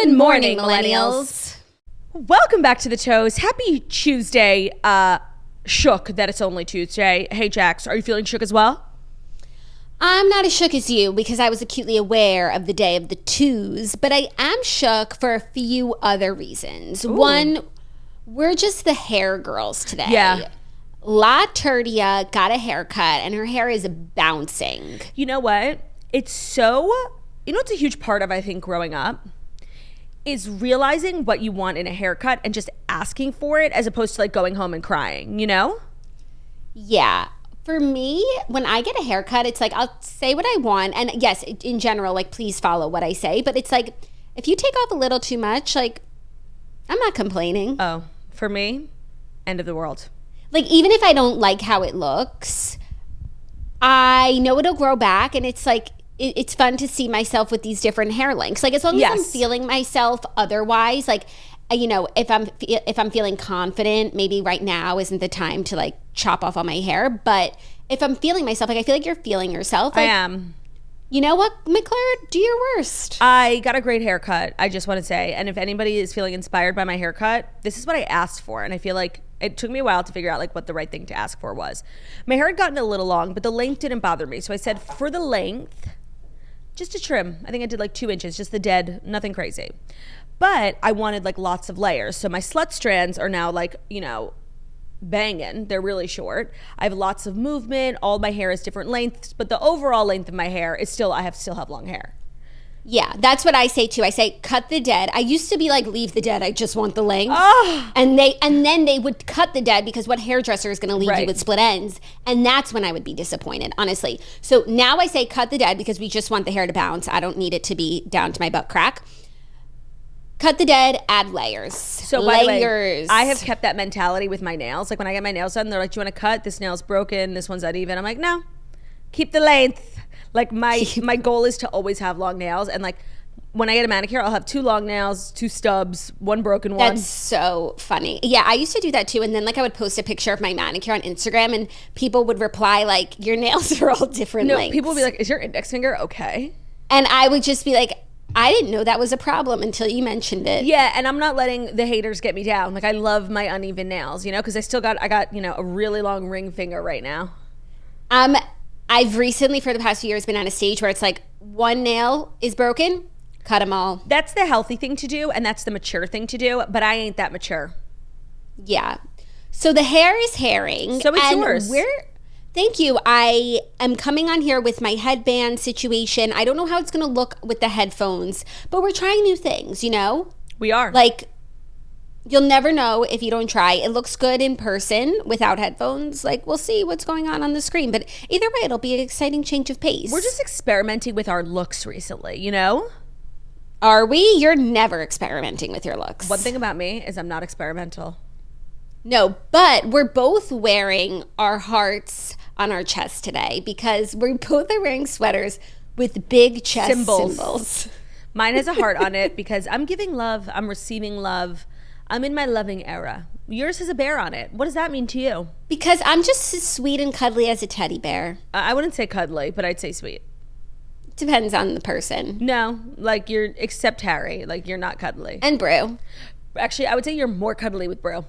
Good morning, millennials. Welcome back to the Toes. Happy Tuesday. Shook that it's only Tuesday. Hey, Jax, are you feeling shook as well? I'm not as shook as you because I was acutely aware of the day of the twos, but I am shook for a few other reasons. Ooh. One, we're just the hair girls today. Yeah. La Turdia got a haircut and her hair is bouncing. You know what? It's a huge part of, I think, growing up is realizing what you want in a haircut and just asking for it as opposed to like going home and crying, you know? Yeah. For me, when I get a haircut, it's like I'll say what I want. And yes, in general, like please follow what I say. But it's like if you take off a little too much, like I'm not complaining. Oh, for me, end of the world. Like even if I don't like how it looks, I know it'll grow back. And it's like it's fun to see myself with these different hair lengths. Like as long as I'm feeling myself otherwise, like, you know, if I'm feeling confident, maybe right now isn't the time to like chop off all my hair. But if I'm feeling myself, like I feel like you're feeling yourself. Like, I am. You know what, McClure? Do your worst. I got a great haircut, I just want to say. And if anybody is feeling inspired by my haircut, this is what I asked for. And I feel like it took me a while to figure out like what the right thing to ask for was. My hair had gotten a little long, but the length didn't bother me. So I said for the length, just a trim. I think I did like 2 inches, just the dead, nothing crazy. But I wanted like lots of layers. So my slut strands are now like, you know, banging. They're really short. I have lots of movement. All my hair is different lengths, but the overall length of my hair is still have long hair. Yeah, that's what I say too. I say cut the dead. I used to be like leave the dead. I just want the length. Oh. And then they would cut the dead because what hairdresser is going to leave you with split ends? And that's when I would be disappointed, honestly. So now I say cut the dead because we just want the hair to bounce. I don't need it to be down to my butt crack. Cut the dead, add layers. So by the way, I have kept that mentality with my nails. Like when I get my nails done, they're like, do you want to cut? This nail's broken. This one's uneven. I'm like, no, keep the length. Like my goal is to always have long nails. And like when I get a manicure, I'll have 2 long nails, 2 stubs, 1 broken one. That's so funny. Yeah, I used to do that too. And then like I would post a picture of my manicure on Instagram and people would reply like, your nails are all different lengths. People would be like, is your index finger okay? And I would just be like, I didn't know that was a problem until you mentioned it. Yeah, and I'm not letting the haters get me down. Like I love my uneven nails, you know, because I got, you know, a really long ring finger right now. I've recently, for the past few years, been on a stage where it's like 1 nail is broken, cut them all. That's the healthy thing to do, and that's the mature thing to do, but I ain't that mature. Yeah. So the hair is hairing. So it's yours. Thank you. I am coming on here with my headband situation. I don't know how it's going to look with the headphones, but we're trying new things, you know? We are. Like, you'll never know if you don't try. It looks good in person without headphones. Like, we'll see what's going on the screen. But either way, it'll be an exciting change of pace. We're just experimenting with our looks recently, you know? Are we? You're never experimenting with your looks. One thing about me is I'm not experimental. No, but we're both wearing our hearts on our chest today because we both are wearing sweaters with big chest symbols. Mine has a heart on it because I'm giving love. I'm receiving love. I'm in my loving era. Yours has a bear on it. What does that mean to you? Because I'm just as sweet and cuddly as a teddy bear. I wouldn't say cuddly, but I'd say sweet. Depends on the person. No, like except Harry. Like you're not cuddly. And Brew. Actually, I would say you're more cuddly with Brew.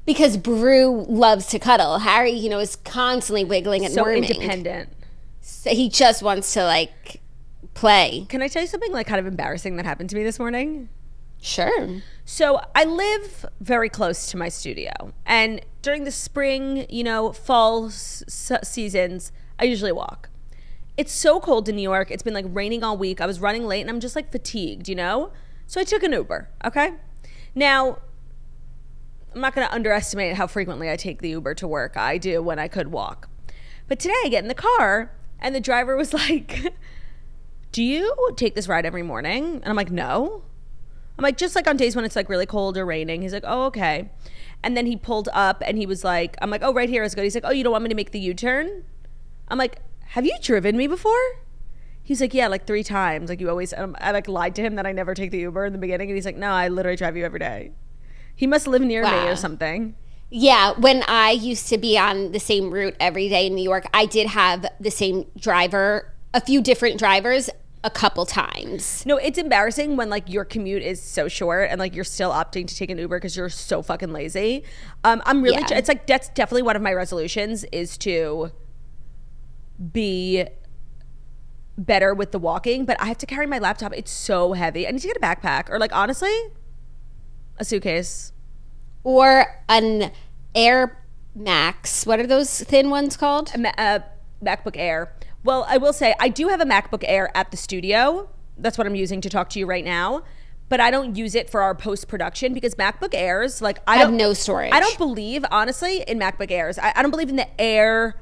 Because Brew loves to cuddle. Harry, you know, is constantly wiggling and worming. So independent. So he just wants to like play. Can I tell you something like kind of embarrassing that happened to me this morning? Sure. So I live very close to my studio. And during the spring, you know, fall seasons, I usually walk. It's so cold in New York. It's been like raining all week. I was running late and I'm just like fatigued, you know? So I took an Uber, okay? Now, I'm not going to underestimate how frequently I take the Uber to work. I do when I could walk. But today I get in the car and the driver was like, do you take this ride every morning? And I'm like, no. I'm like, just like on days when it's like really cold or raining. He's like, oh, okay. And then he pulled up and he was like, I'm like, oh, right here is good. He's like, oh, you don't want me to make the U-turn? I'm like, have you driven me before? He's like, yeah, like 3 times. Like you always, I like lied to him that I never take the Uber in the beginning. And he's like, no, I literally drive you every day. He must live near me or something. Yeah, when I used to be on the same route every day in New York, I did have the same driver, a few different drivers. a couple times. No, it's embarrassing when like your commute is so short and like you're still opting to take an Uber because you're so fucking lazy. I'm really, it's like, that's definitely one of my resolutions is to be better with the walking, but I have to carry my laptop. It's so heavy. I need to get a backpack or like, honestly, a suitcase. Or an Air Max. What are those thin ones called? MacBook Air. Well, I will say I do have a MacBook Air at the studio. That's what I'm using to talk to you right now. But I don't use it for our post-production because MacBook Airs, like I have no storage. I don't believe, honestly, in MacBook Airs. I don't believe in the Air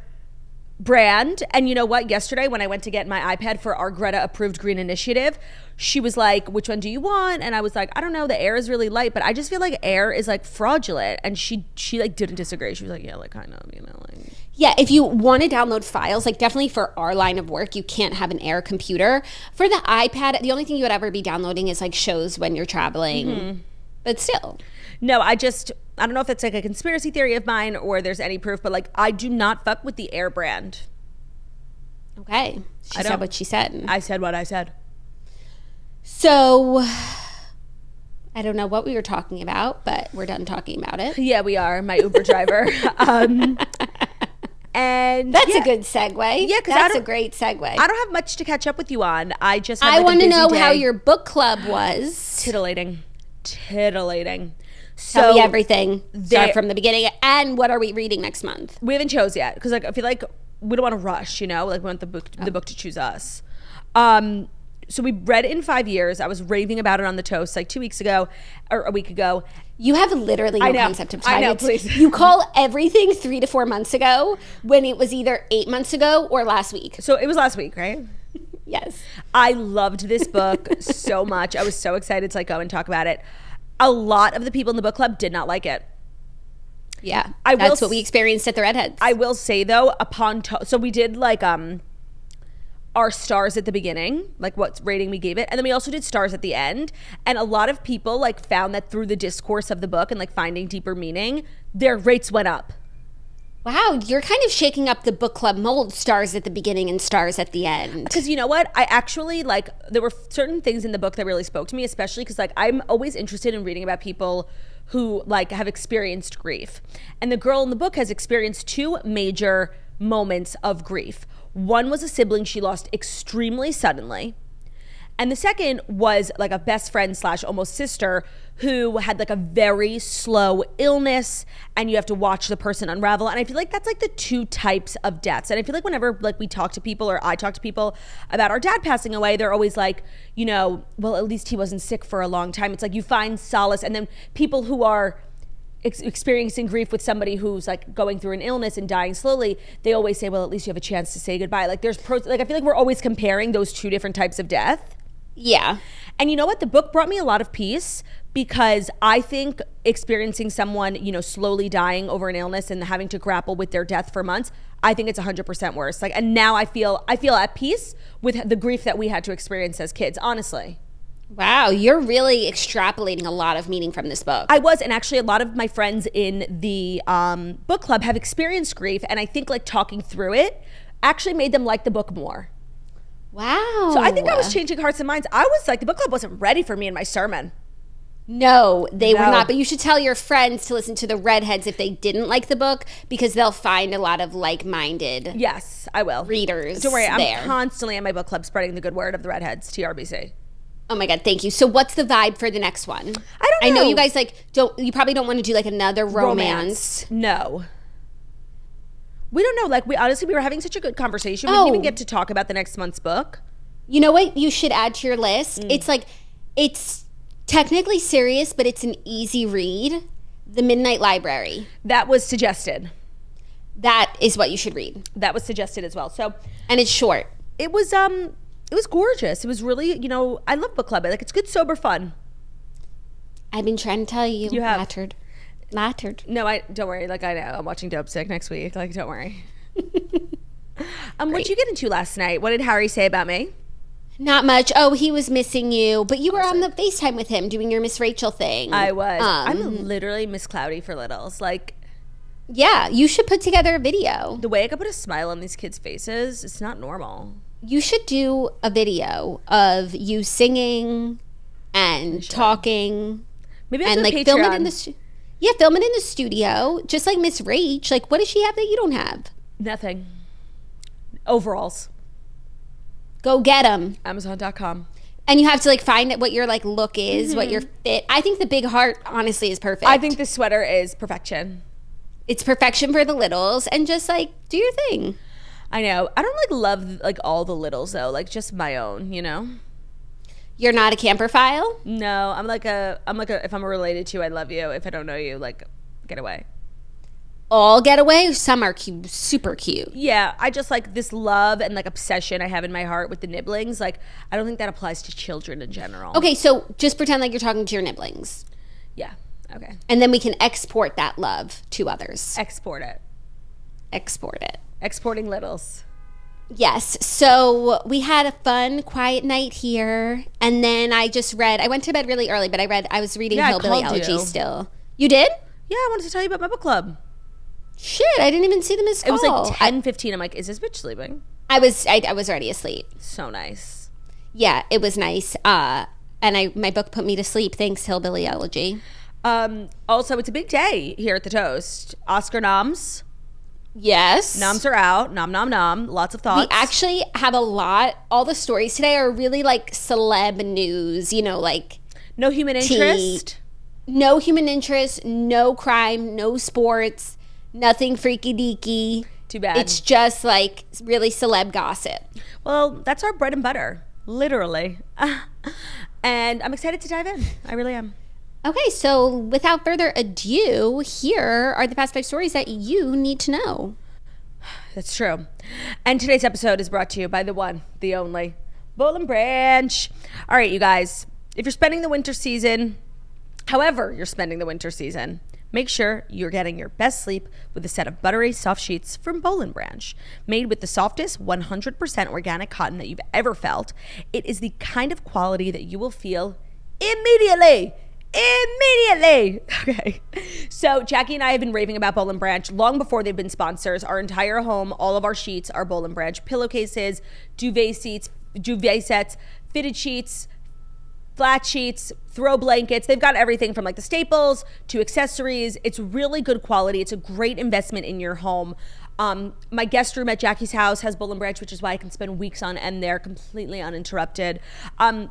brand. And you know what? Yesterday when I went to get my iPad for our Greta approved green initiative, she was like, which one do you want? And I was like, I don't know, the Air is really light, but I just feel like Air is like fraudulent. And she like didn't disagree. She was like, yeah, like kind of, you know, like. Yeah, if you want to download files, like definitely for our line of work, you can't have an Air computer. For the iPad, the only thing you would ever be downloading is like shows when you're traveling. But still. No, I don't know if it's like a conspiracy theory of mine or there's any proof, but like I do not fuck with the Air brand. Okay. She said what she said. I said what I said. So I don't know what we were talking about, but we're done talking about it. Yeah, we are. My Uber driver. And that's a good segue. Yeah, because that's a great segue. I don't have much to catch up with you on. I just I want to know how your book club was. Titillating. Tell me everything. Start from the beginning. And what are we reading next month? We haven't chose yet because like I feel like we don't want to rush. You know, like we want the book to choose us. So we read it in 5 years. I was raving about it on the toast like 2 weeks ago or a week ago. You have literally no concept of time. I know, please. You call everything 3 to 4 months ago when it was either 8 months ago or last week. So it was last week, right? Yes. I loved this book so much. I was so excited to like go and talk about it. A lot of the people in the book club did not like it. Yeah, that's what we experienced at the Redheads. I will say though, so we did like our stars at the beginning, like what rating we gave it, and then we also did stars at the end. And a lot of people like found that through the discourse of the book and like finding deeper meaning, their rates went up. Wow, you're kind of shaking up the book club mold, stars at the beginning and stars at the end. Because you know what? I actually like, there were certain things in the book that really spoke to me, especially because like I'm always interested in reading about people who like have experienced grief. And the girl in the book has experienced 2 major moments of grief. One was a sibling she lost extremely suddenly. And the second was like a best friend / almost sister who had like a very slow illness and you have to watch the person unravel. And I feel like that's like the 2 types of deaths. And I feel like whenever like we talk to people or I talk to people about our dad passing away, they're always like, you know, well, at least he wasn't sick for a long time. It's like you find solace. And then people who are experiencing grief with somebody who's like going through an illness and dying slowly, they always say, well, at least you have a chance to say goodbye. Like there's pros, like I feel like we're always comparing those 2 different types of death. Yeah. And you know what? The book brought me a lot of peace because I think experiencing someone, you know, slowly dying over an illness and having to grapple with their death for months, I think it's 100% worse. Like, and now I feel at peace with the grief that we had to experience as kids, honestly. Wow, you're really extrapolating a lot of meaning from this book. I was, and actually a lot of my friends in the book club have experienced grief, and I think like talking through it actually made them like the book more. Wow. So I think I was changing hearts and minds. I was like, the book club wasn't ready for me in my sermon. No, they were not. But you should tell your friends to listen to the Redheads if they didn't like the book, because they'll find a lot of like-minded yes, I will. readers. Don't worry, there. I'm constantly at my book club spreading the good word of the Redheads, TRBC. Oh my God, thank you. So what's the vibe for the next one? I don't know. I know you guys you probably don't want to do like another romance. No. We don't know. Like we were having such a good conversation. We didn't even get to talk about the next month's book. You know what you should add to your list? It's technically serious, but it's an easy read. The Midnight Library. That was suggested. That is what you should read. That was suggested as well. So, and it's short. It was gorgeous. It was really, you know, I love book club. Like it's good, sober fun. I've been trying to tell you. You have. Lattered. No, don't worry. Like I know. I'm watching Dope Sick next week. Like, don't worry. What'd you get into last night? What did Harry say about me? Not much. Oh, he was missing you. But you were on the FaceTime with him doing your Miss Rachel thing. I was. I'm literally Miss Cloudy for littles. Like, yeah, you should put together a video. The way I could put a smile on these kids' faces, it's not normal. You should do a video of you singing and talking. Maybe and like Patreon. film it in the film it in the studio, just like Miss Rach. Like, what does she have that you don't have? Nothing. Overalls. Go get them. Amazon.com. And you have to like find what your like look is, what your fit. I think the big heart honestly is perfect. I think this sweater is perfection. It's perfection for the littles, and just like do your thing. I know. I don't like love like all the littles though, like just my own, you know? You're not a camper file? No, I'm like a if I'm related to you, I love you. If I don't know you, like get away. All get away? Some are cute, super cute. Yeah, I just like this love and like obsession I have in my heart with the nibblings. Like, I don't think that applies to children in general. Okay, so just pretend like you're talking to your nibblings. Yeah, okay. And then we can export that love to others. Export it. Export it. Exporting littles. Yes, so we had a fun, quiet night here. And then I went to bed really early, but I was reading Hillbilly Elegy still. You did? Yeah, I wanted to tell you about my book club. Shit, I didn't even see the missed call. It was like 10:15. I'm like, is this bitch sleeping? I was already asleep. So nice. Yeah, it was nice. And my book put me to sleep. Thanks, Hillbilly Elegy. Also, it's a big day here at the Toast. Oscar noms. Yes. Noms are out. Nom, nom, nom. Lots of thoughts. We actually have a lot. All the stories today are really like celeb news, you know, like no human interest. No human interest, no crime, no sports. Nothing freaky deaky. Too bad. It's just like really celeb gossip. Well, that's our bread and butter, literally. And I'm excited to dive in. I really am. Okay, so without further ado, here are the past 5 stories that you need to know. That's true. And today's episode is brought to you by the one, the only, Boll and Branch. All right, you guys, if you're spending the winter season, however you're spending the winter season, make sure you're getting your best sleep with a set of buttery soft sheets from Boll and Branch. Made with the softest 100% organic cotton that you've ever felt, it is the kind of quality that you will feel immediately. Okay. So Jackie and I have been raving about Boll and Branch long before they've been sponsors. Our entire home, all of our sheets are Boll and Branch pillowcases, duvet sets, fitted sheets, flat sheets, throw blankets. They've got everything from like the staples to accessories. It's really good quality. It's a great investment in your home. My guest room at Jackie's house has Boll and Branch, which is why I can spend weeks on end there completely uninterrupted.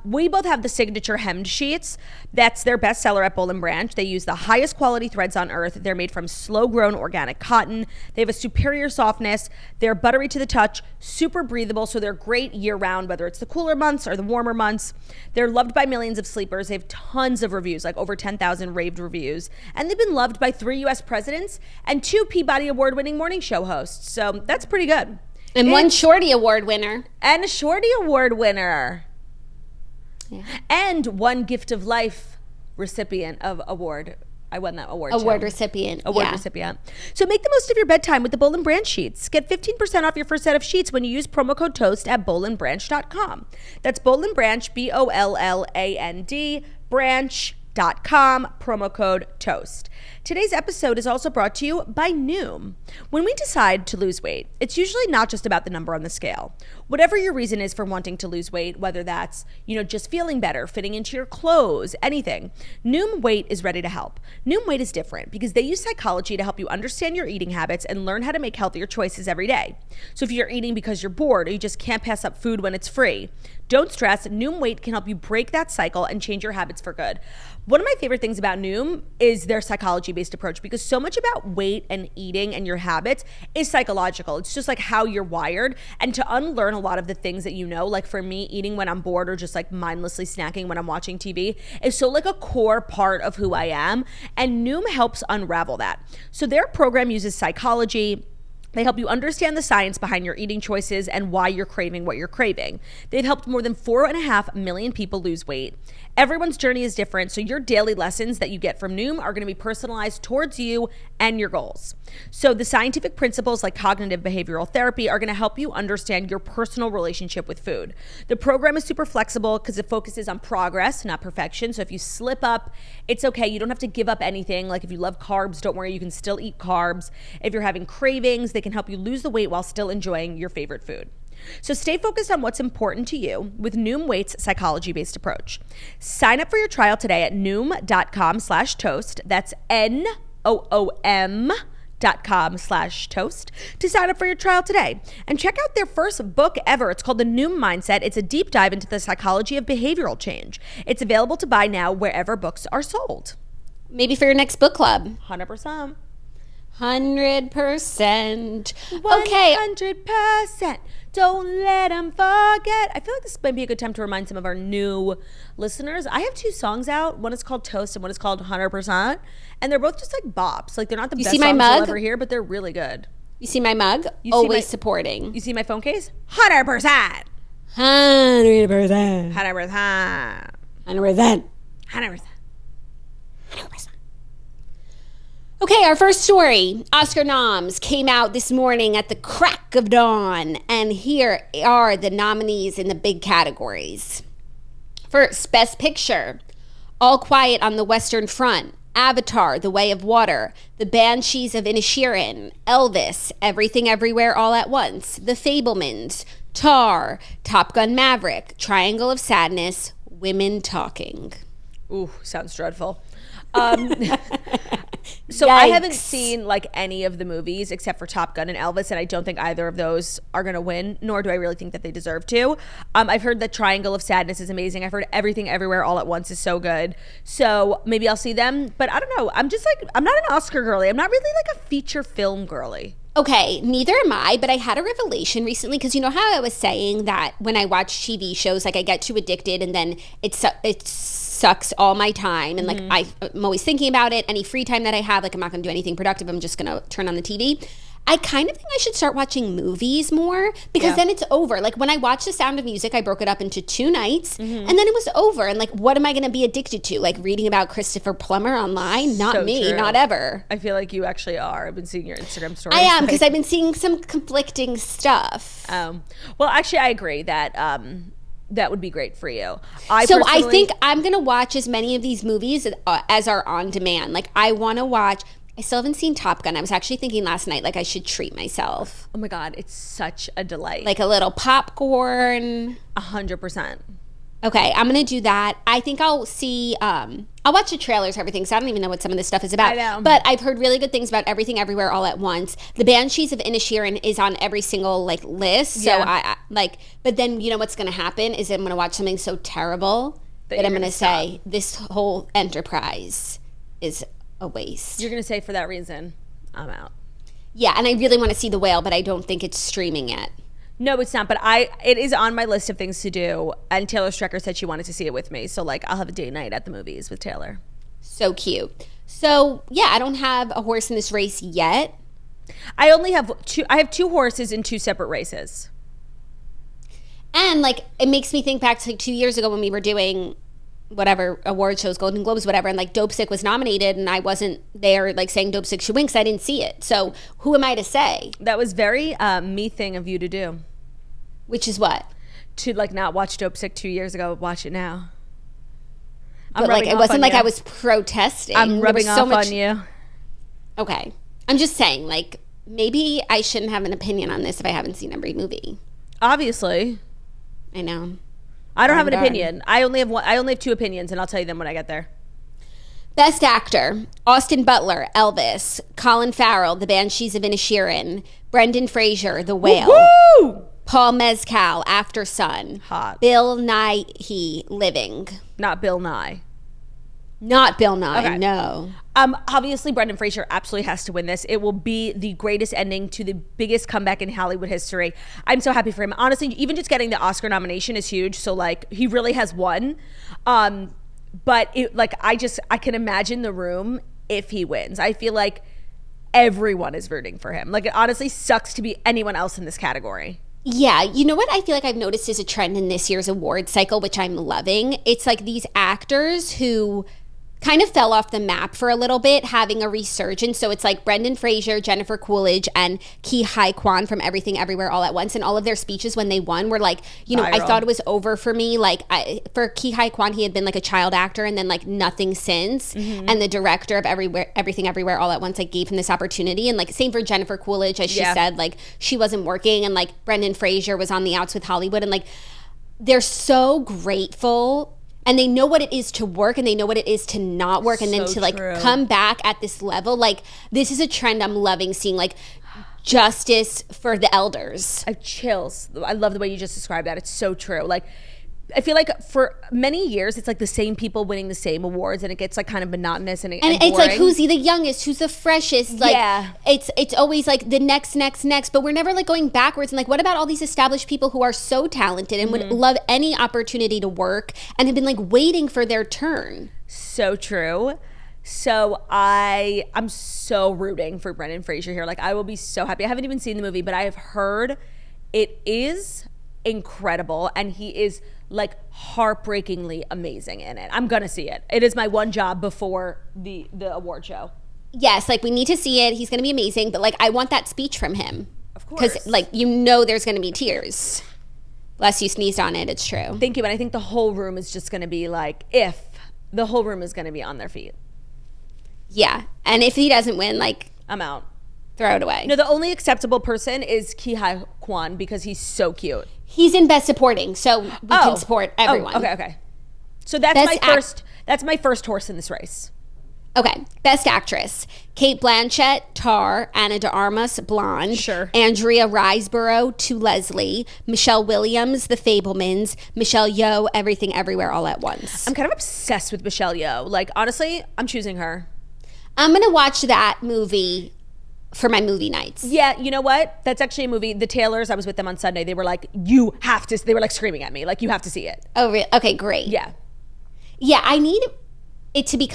We both have the signature hemmed sheets. That's their bestseller at Boll and Branch. They use the highest quality threads on earth. They're made from slow-grown organic cotton. They have a superior softness. They're buttery to the touch, super breathable, so they're great year-round, whether it's the cooler months or the warmer months. They're loved by millions of sleepers. They have tons of reviews, like over 10,000 raved reviews. And they've been loved by 3 U.S. presidents and 2 Peabody Award-winning morning show hosts. So that's pretty good. And 1 Shorty Award winner. And a Shorty Award winner. Yeah. And 1 Gift of Life recipient of award. I won that award. Recipient. Recipient. So make the most of your bedtime with the Boll and Branch sheets. Get 15% off your first set of sheets when you use promo code TOAST at bollandbranch.com. That's Boll and Branch, BOLLAND, branch.com, promo code TOAST. Today's episode is also brought to you by Noom. When we decide to lose weight, it's usually not just about the number on the scale. Whatever your reason is for wanting to lose weight, whether that's, just feeling better, fitting into your clothes, anything, Noom Weight is ready to help. Noom Weight is different because they use psychology to help you understand your eating habits and learn how to make healthier choices every day. So if you're eating because you're bored or you just can't pass up food when it's free, don't stress. Noom Weight can help you break that cycle and change your habits for good. One of my favorite things about Noom is their psychology-based approach, because so much about weight and eating and your habits is psychological. It's just like how you're wired, and to unlearn a lot of the things that like for me, eating when I'm bored or just like mindlessly snacking when I'm watching TV is so like a core part of who I am, and Noom helps unravel that. So their program uses psychology. They help you understand the science behind your eating choices and why you're craving what you're craving. They've helped more than 4.5 million people lose weight. Everyone's journey is different, so your daily lessons that you get from Noom are going to be personalized towards you and your goals. So the scientific principles like cognitive behavioral therapy are going to help you understand your personal relationship with food. The program is super flexible because it focuses on progress, not perfection. So if you slip up, it's okay. You don't have to give up anything. Like if you love carbs, don't worry, you can still eat carbs. If you're having cravings, they can help you lose the weight while still enjoying your favorite food. So stay focused on what's important to you with Noom Weight's psychology-based approach. Sign up for your trial today at Noom.com/toast. That's NOOM.com/toast to sign up for your trial today. And check out their first book ever. It's called The Noom Mindset. It's a deep dive into the psychology of behavioral change. It's available to buy now wherever books are sold. Maybe for your next book club. 100%. 100%. Okay. 100%. Don't let them forget. I feel like this might be a good time to remind some of our new listeners. I have 2 songs out. One is called Toast and one is called 100%. And they're both just like bops. Like they're not the best songs you'll ever hear, but they're really good. You see my mug? Always supporting. You see my phone case? 100%. 100%. 100%. 100%. 100%. Okay, our first story, Oscar noms, came out this morning at the crack of dawn. And here are the nominees in the big categories. First, Best Picture, All Quiet on the Western Front, Avatar, The Way of Water, The Banshees of Inisherin, Elvis, Everything Everywhere All at Once, The Fabelmans, Tar, Top Gun Maverick, Triangle of Sadness, Women Talking. Ooh, sounds dreadful. So I haven't seen like any of the movies except for Top Gun and Elvis, and I don't think either of those are going to win, nor do I really think that they deserve to. I've heard that Triangle of Sadness is amazing. I've heard Everything Everywhere All at Once is so good. So maybe I'll see them, but I don't know. I'm just like, I'm not an Oscar girly. I'm not really like a feature film girly. Okay, neither am I, but I had a revelation recently because you know how I was saying that when I watch TV shows, like I get too addicted and then it's sucks all my time and like I'm always thinking about it. Any free time that I have, like I'm not gonna do anything productive, I'm just gonna turn on the TV. I kind of think I should start watching movies more because then it's over. Like when I watched The Sound of Music, I broke it up into 2 nights and then it was over. And like, what am I going to be addicted to? Like reading about Christopher Plummer online? Not so me, true. Not ever. I feel like you actually are. I've been seeing your Instagram stories. I am because I've been seeing some conflicting stuff. Well, actually, I agree that that would be great for you. I think I'm going to watch as many of these movies as are on demand. Like I want to watch... I still haven't seen Top Gun. I was actually thinking last night, like I should treat myself. Oh my God, it's such a delight. Like a little popcorn. 100%. Okay, I'm going to do that. I think I'll see, I'll watch the trailers for everything, so I don't even know what some of this stuff is about. I know. But I've heard really good things about Everything Everywhere All at Once. The Banshees of Inisherin is on every single like list. So I like, but then you know what's going to happen is I'm going to watch something so terrible that I'm going to say this whole enterprise is a waste. You're going to say for that reason, I'm out. Yeah, and I really want to see The Whale, but I don't think it's streaming yet. No, it's not, but it is on my list of things to do, and Taylor Strecker said she wanted to see it with me, so like I'll have a date night at the movies with Taylor. So cute. So, yeah, I don't have a horse in this race yet. I have 2 horses in 2 separate races. And like it makes me think back to like 2 years ago when we were doing whatever award shows, Golden Globes, whatever, and like Dope Sick was nominated and I wasn't there like saying Dope Sick should win because I didn't see it. So who am I to say? That was very me thing of you to do. Which is what? To like not watch Dope Sick 2 years ago, watch it now. But like it wasn't like I was protesting. I'm rubbing off on you. Okay. I'm just saying like maybe I shouldn't have an opinion on this if I haven't seen every movie. Obviously. I know. I don't have an opinion. I only have 2 opinions, and I'll tell you them when I get there. Best Actor, Austin Butler, Elvis, Colin Farrell, The Banshees of Inisherin, Brendan Fraser, The Whale, Woo-hoo! Paul Mescal, After Sun, hot, Bill Nighy, Living. Not Bill Nye. Not Bill Nye, okay. No. Obviously, Brendan Fraser absolutely has to win this. It will be the greatest ending to the biggest comeback in Hollywood history. I'm so happy for him. Honestly, even just getting the Oscar nomination is huge. So, like, he really has won. But, I can imagine the room if he wins. I feel like everyone is rooting for him. Like, it honestly sucks to be anyone else in this category. Yeah, you know what I feel like I've noticed is a trend in this year's award cycle, which I'm loving? It's like these actors who kind of fell off the map for a little bit, having a resurgence. So it's like Brendan Fraser, Jennifer Coolidge, and Ki Hai Kwan from Everything Everywhere All at Once. And all of their speeches when they won were like, you know, I thought it was over for me. Like for Ki Hai Kwan, he had been like a child actor and then like nothing since. And the director of Everything Everywhere All at Once like gave him this opportunity. And like same for Jennifer Coolidge, as she said, like she wasn't working, and like Brendan Fraser was on the outs with Hollywood, and like they're so grateful. And they know what it is to work, and they know what it is to not work, and then to like come back at this level. Like this is a trend I'm loving seeing, like justice for the elders. I have chills. I love the way you just described that. It's so true. Like I feel like for many years it's like the same people winning the same awards, and it gets like kind of monotonous and it's like who's the youngest, who's the freshest, like it's always like the next, but we're never like going backwards. And like what about all these established people who are so talented and would love any opportunity to work and have been like waiting for their turn? So true. So I'm so rooting for Brendan Fraser here. Like I will be so happy. I haven't even seen the movie, but I have heard it is incredible, and he is like heartbreakingly amazing in it. I'm gonna see it. It is my one job before the award show. Yes, like we need to see it. He's gonna be amazing, but like I want that speech from him. Of course. Because like you know there's gonna be tears. Unless you sneezed on it, it's true. Thank you, but I think the whole room is just gonna be like, if the whole room is gonna be on their feet. Yeah, and if he doesn't win, like I'm out. Throw it away. No, the only acceptable person is Ki Hai Kwan because he's so cute. He's in Best Supporting, so we can support everyone. Okay. So that's my first horse in this race. Okay. Best Actress: Kate Blanchett, Tar; Ana de Armas, Blonde; Sure. Andrea Riseborough, To Leslie; Michelle Williams, The Fabelmans; Michelle Yeoh, Everything Everywhere All at Once. I'm kind of obsessed with Michelle Yeoh. Like honestly, I'm choosing her. I'm gonna watch that movie for my movie nights. Yeah, you know what? That's actually a movie. The Taylors, I was with them on Sunday. They were like, you have to, they were like screaming at me, like, you have to see it. Oh, really? Okay, great. Yeah. Yeah, I need it to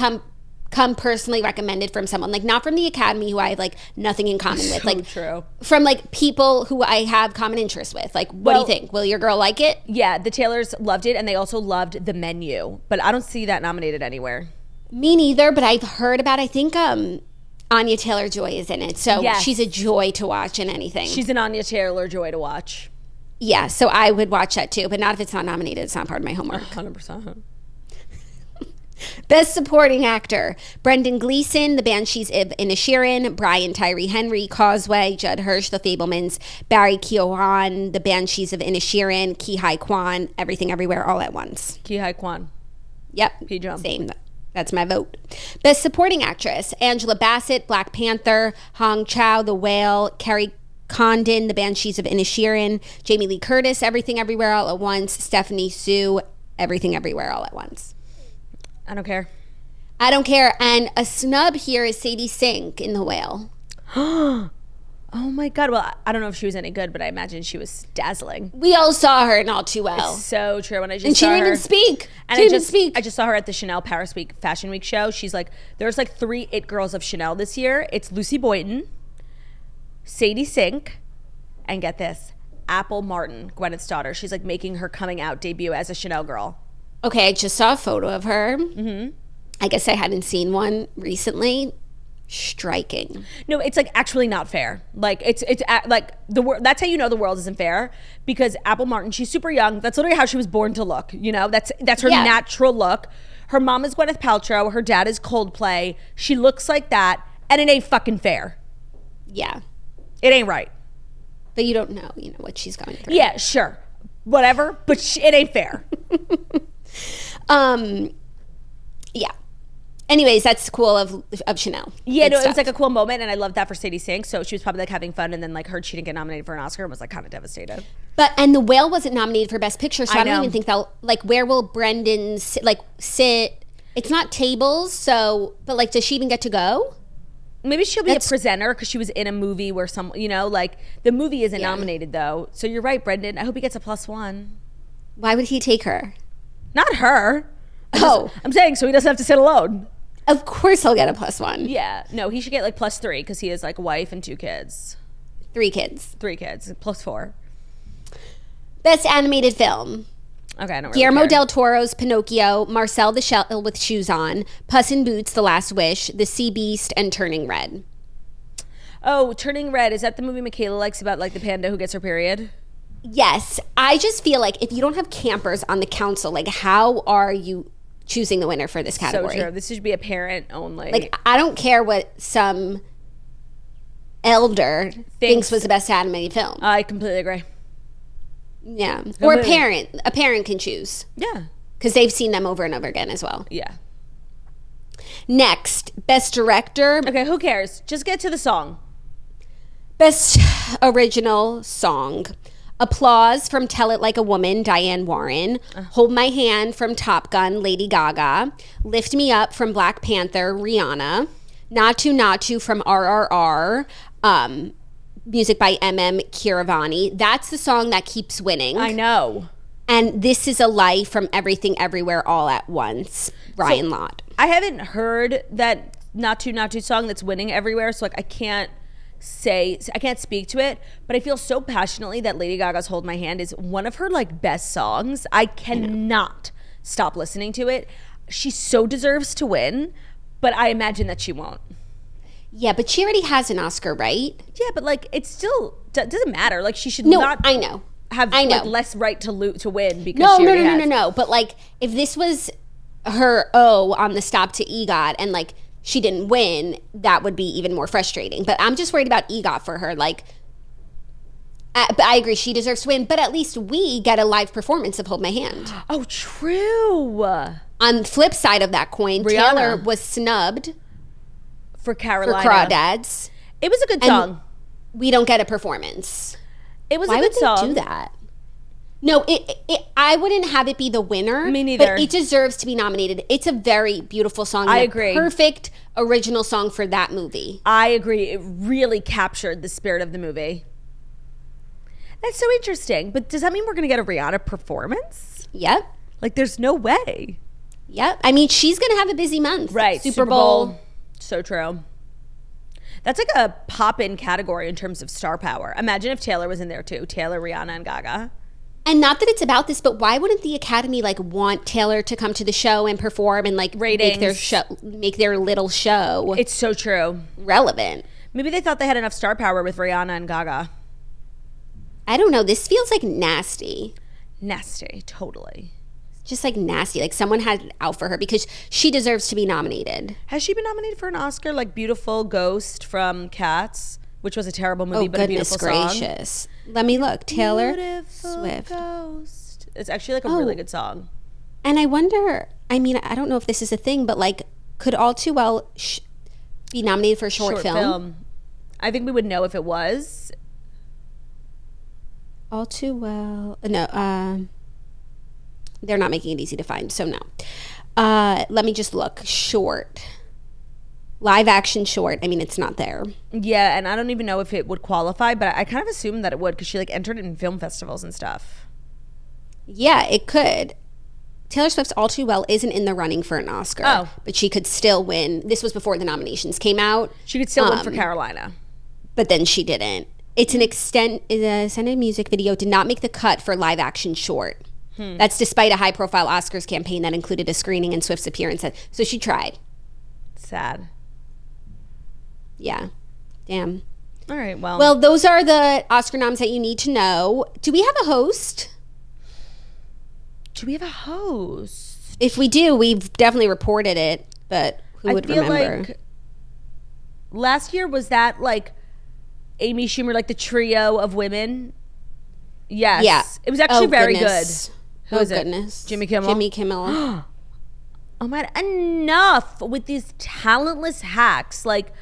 come personally recommended from someone, like not from the Academy who I have like nothing in common with. Like true. From like people who I have common interests with. Like, what do you think? Will your girl like it? Yeah, the Taylors loved it, and they also loved The Menu, but I don't see that nominated anywhere. Me neither, but I've heard about, I think Anya Taylor-Joy is in it, so she's a joy to watch in anything. She's an Anya Taylor-Joy to watch. Yeah, so I would watch that too, but not if it's not nominated. It's not part of my homework. 100%. Best Supporting Actor: Brendan Gleeson, The Banshees of Inisherin; Brian Tyree Henry, Causeway; Judd Hirsch, The Fabelmans; Barry Keoghan, The Banshees of Inisherin; Ki Hai Kwan, Everything Everywhere All at Once. Ki Hai Kwan. Yep. P-Jump. Same. That's my vote. Best Supporting Actress: Angela Bassett, Black Panther; Hong Chow, The Whale; Carrie Condon, The Banshees of Inisherin; Jamie Lee Curtis, Everything Everywhere All at Once; Stephanie Sue, Everything Everywhere All at Once. I don't care. I don't care. And a snub here is Sadie Sink in The Whale. Oh my God. Well, I don't know if she was any good, but I imagine she was dazzling. We all saw her in All Too Well. It's so true. And she didn't even speak. And I just saw her at the Chanel Paris Fashion Week show. She's like, there's like 3 it girls of Chanel this year. It's Lucy Boynton, Sadie Sink, and get this, Apple Martin, Gwyneth's daughter. She's like making her coming out debut as a Chanel girl. Okay, I just saw a photo of her. Mm-hmm. I guess I hadn't seen one recently. Striking. No, it's like actually not fair. Like it's like the world. That's how you know the world isn't fair, because Apple Martin, she's super young. That's literally how she was born to look. You know, that's her natural look. Her mom is Gwyneth Paltrow. Her dad is Coldplay. She looks like that, and it ain't fucking fair. Yeah, it ain't right. But you don't know, what she's going through. Yeah, sure, whatever. But it ain't fair. Yeah. Anyways, that's cool of Chanel. Yeah, no, it was like a cool moment, and I loved that for Sadie Sink. So she was probably like having fun, and then like heard she didn't get nominated for an Oscar and was like kind of devastated. And The Whale wasn't nominated for Best Picture, so I don't even think they'll, like, where will Brendan sit? It's not tables, so, but like, does she even get to go? Maybe she'll be a presenter because she was in a movie where like the movie isn't nominated though. So you're right, Brendan. I hope he gets a +1. Why would he take her? Not her. I'm saying so he doesn't have to sit alone. Of course he'll get a +1. Yeah. No, he should get like +3 because he has like a wife and 2 kids. 3 kids. 3 kids. +4. Best Animated Film: Okay, I don't really Guillermo care. del Toro's Pinocchio, Marcel the Shell with Shoes On, Puss in Boots, The Last Wish, The Sea Beast, and Turning Red. Oh, Turning Red. Is that the movie Michaela likes about like the panda who gets her period? Yes. I just feel like if you don't have campers on the council, like how are you choosing the winner for this category? So true. This should be a parent only. Like, I don't care what some elder thinks was the best animated film. I completely agree. Yeah. Or a parent. A parent can choose. Yeah. Because they've seen them over and over again as well. Yeah. Next, Best Director. Okay, who cares? Just get to the song. Best Original Song. Applause from Tell It Like a Woman, Diane Warren. Hold My Hand from Top Gun, Lady Gaga. Lift Me Up from Black Panther, Rihanna. Natu Natu from RRR. Music by M.M. Keeravani. That's the song that keeps winning. I know. And This Is a Life from Everything Everywhere All at Once, Ryan Lott. I haven't heard that Natu Natu song that's winning everywhere, so like I can't speak to it, but I feel so passionately that Lady Gaga's Hold My Hand is one of her like best songs. I cannot stop listening to it. She so deserves to win, but I imagine that she won't. Yeah, but she already has an Oscar, right? Yeah, but like it still doesn't matter. Like she should I know. Have I know. Like less right to win because No. But like if this was her on the Stop to EGOT and like she didn't win, that would be even more frustrating. But I'm just worried about EGOT for her. Like, but I agree, she deserves to win. But at least we get a live performance of Hold My Hand. Oh, true. On the flip side of that coin, Rihanna. Taylor was snubbed for Carolina. For Crawdads. It was a good song. We don't get a performance. It was Why a good song. Why would they do that? No, I wouldn't have it be the winner. Me neither. But it deserves to be nominated. It's a very beautiful song. I agree. Perfect original song for that movie. I agree. It really captured the spirit of the movie. That's so interesting. But does that mean we're going to get a Rihanna performance? Yep. Like, there's no way. Yep. I mean, she's going to have a busy month. Right. Super Bowl. So true. That's like a pop-in category in terms of star power. Imagine if Taylor was in there too. Taylor, Rihanna, and Gaga. And not that it's about this, but why wouldn't the Academy like want Taylor to come to the show and perform and like make their little show? It's so true. Relevant. Maybe they thought they had enough star power with Rihanna and Gaga. I don't know. This feels like nasty. Nasty, totally. Just like nasty. Like someone had it out for her because she deserves to be nominated. Has she been nominated for an Oscar? Like Beautiful Ghost from Cats, which was a terrible movie, but a beautiful song. Oh, goodness gracious. Let me look. Taylor Swift. Ghost. It's actually like a really good song. And I wonder, I mean, I don't know if this is a thing, but like, could All Too Well be nominated for a short film? I think we would know if it was. All Too Well. No, they're not making it easy to find, so no. Let me just look. Short. Live action short. I mean, it's not there. Yeah, and I don't even know if it would qualify, but I kind of assumed that it would because she like entered it in film festivals and stuff. Yeah, it could. Taylor Swift's All Too Well isn't in the running for an Oscar, but she could still win. This was before the nominations came out. She could still win for Carolina. But then she didn't. It's an extended music video, did not make the cut for live action short. That's despite a high-profile Oscars campaign that included a screening and Swift's appearance. So she tried. Sad. Yeah. Damn. All right, well. Well, those are the Oscar noms that you need to know. Do we have a host? Do we have a host? If we do, we've definitely reported it, but who would remember? Like last year, was that like Amy Schumer, like the trio of women? Yes. Yeah. It was actually very good. Who was goodness. It? Jimmy Kimmel? Jimmy Kimmel. Oh my, enough with these talentless hacks. Like,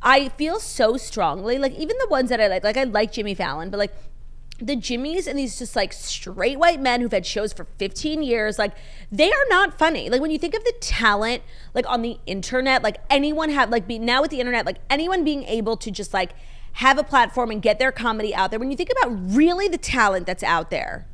I feel so strongly, like even the ones that I like I like Jimmy Fallon, but like the Jimmys and these just like straight white men who've had shows for 15 years, like they are not funny. Like when you think of the talent, like on the internet, like anyone have like now with the internet, like anyone being able to just like have a platform and get their comedy out there. When you think about really the talent that's out there,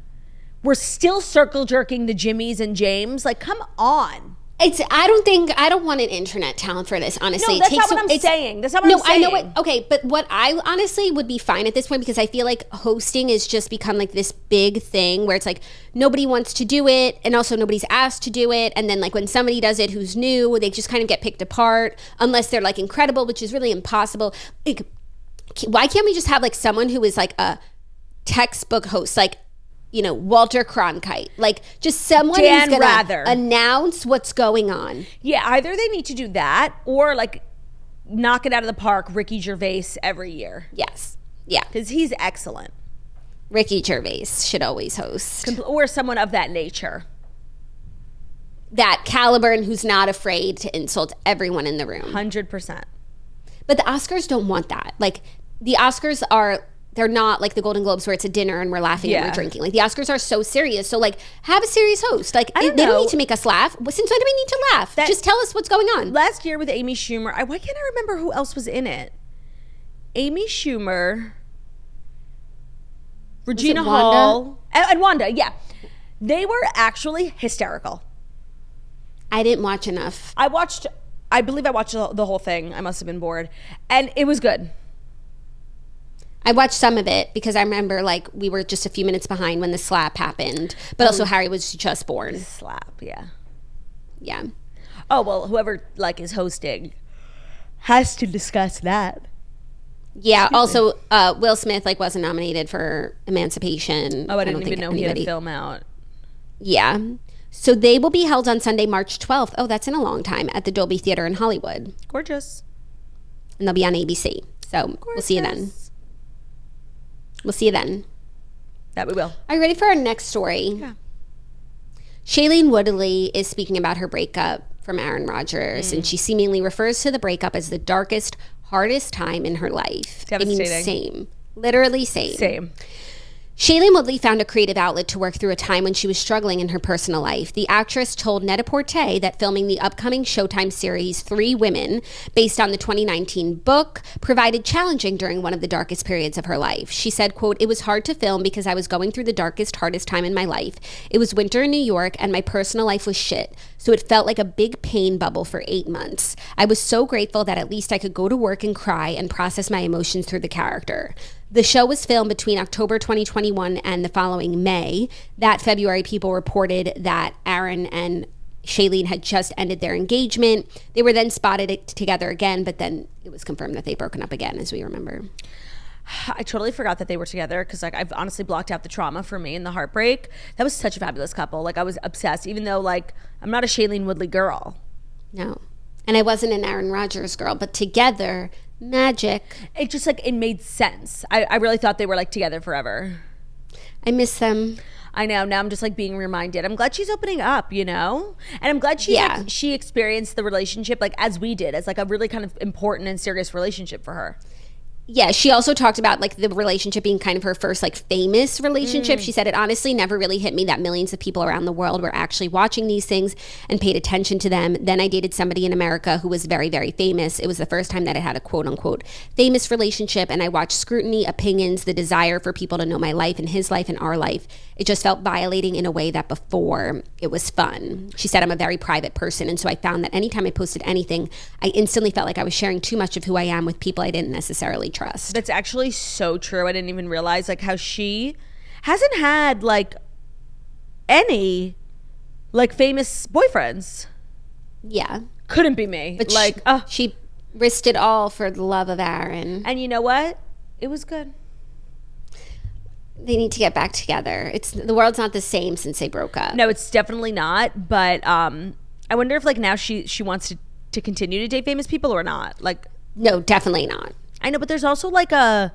we're still circle jerking the Jimmys and James. Like, come on. I don't want an internet talent for this, honestly. No, that's not what I'm saying. That's not what I'm saying. I know what, okay, but what I honestly would be fine at this point, because I feel like hosting has just become like this big thing where it's like nobody wants to do it, and also nobody's asked to do it, and then like when somebody does it who's new, they just kind of get picked apart unless they're like incredible, which is really impossible. Like, why can't we just have like someone who is like a textbook host, like, you know, Walter Cronkite, like just someone who's gonna announce what's going on. Yeah, either they need to do that or like knock it out of the park, Ricky Gervais every year. Yes, yeah, because he's excellent. Ricky Gervais should always host, or someone of that nature, that caliber, and who's not afraid to insult everyone in the room. 100%. But the Oscars don't want that. Like the Oscars are. They're not like the Golden Globes where it's a dinner and we're laughing and we're drinking. Like the Oscars are so serious. So like have a serious host. Like they don't need to make us laugh. Since when do we need to laugh? Just tell us what's going on. Last year with Amy Schumer, why can't I remember who else was in it? Amy Schumer, Regina Hall, and Wanda. Yeah, they were actually hysterical. I didn't watch enough. I believe I watched the whole thing. I must have been bored, and it was good. I watched some of it because I remember like we were just a few minutes behind when the slap happened, but also Harry was just born. Slap, yeah. Yeah. Oh, well, whoever like is hosting has to discuss that. Yeah, also Will Smith like wasn't nominated for Emancipation. Oh, I didn't even know he had a film out. Yeah. So they will be held on Sunday, March 12th. Oh, that's in a long time, at the Dolby Theater in Hollywood. Gorgeous. And they'll be on ABC. So we'll see you then. We'll see you then. That we will. Are you ready for our next story? Yeah. Shailene Woodley is speaking about her breakup from Aaron Rodgers, and she seemingly refers to the breakup as the darkest, hardest time in her life. Devastating. I mean, same. Literally same. Same. Shailene Woodley found a creative outlet to work through a time when she was struggling in her personal life. The actress told Net-a-Porter that filming the upcoming Showtime series 3 Women, based on the 2019 book, provided challenging during one of the darkest periods of her life. She said, quote, "It was hard to film because I was going through the darkest, hardest time in my life. It was winter in New York and my personal life was shit. So it felt like a big pain bubble for 8 months. I was so grateful that at least I could go to work and cry and process my emotions through the character." The show was filmed between October 2021 and the following May. That February, people reported that Aaron and Shailene had just ended their engagement. They were then spotted together again, but then it was confirmed that they'd broken up again, as we remember. I totally forgot that they were together because like I've honestly blocked out the trauma for me and the heartbreak. That was such a fabulous couple. Like I was obsessed, even though like I'm not a Shailene Woodley girl. No. And I wasn't an Aaron Rodgers girl, but together, magic. It just like it made sense. I really thought they were like together forever. I miss them. I know. Now I'm just like being reminded. I'm glad she's opening up, you know? And I'm glad she experienced the relationship like as we did, as like a really kind of important and serious relationship for her. Yeah, she also talked about like the relationship being kind of her first like famous relationship. She said it honestly never really hit me that millions of people around the world were actually watching these things and paid attention to them. Then I dated somebody in America who was very, very famous. It was the first time that I had a quote unquote famous relationship, and I watched scrutiny, opinions, the desire for people to know my life and his life and our life. It just felt violating in a way that before it was fun. She said, I'm a very private person, and so I found that anytime I posted anything, I instantly felt like I was sharing too much of who I am with people I didn't necessarily trust. That's actually so true. I didn't even realize like how she hasn't had like any like famous boyfriends. Yeah. Couldn't be me. But like she risked it all for the love of Aaron. And you know what? It was good. They need to get back together. The world's not the same since they broke up. No, it's definitely not. But I wonder if like now she wants to continue to date famous people or not. Like, no, definitely not. I know, but there's also like a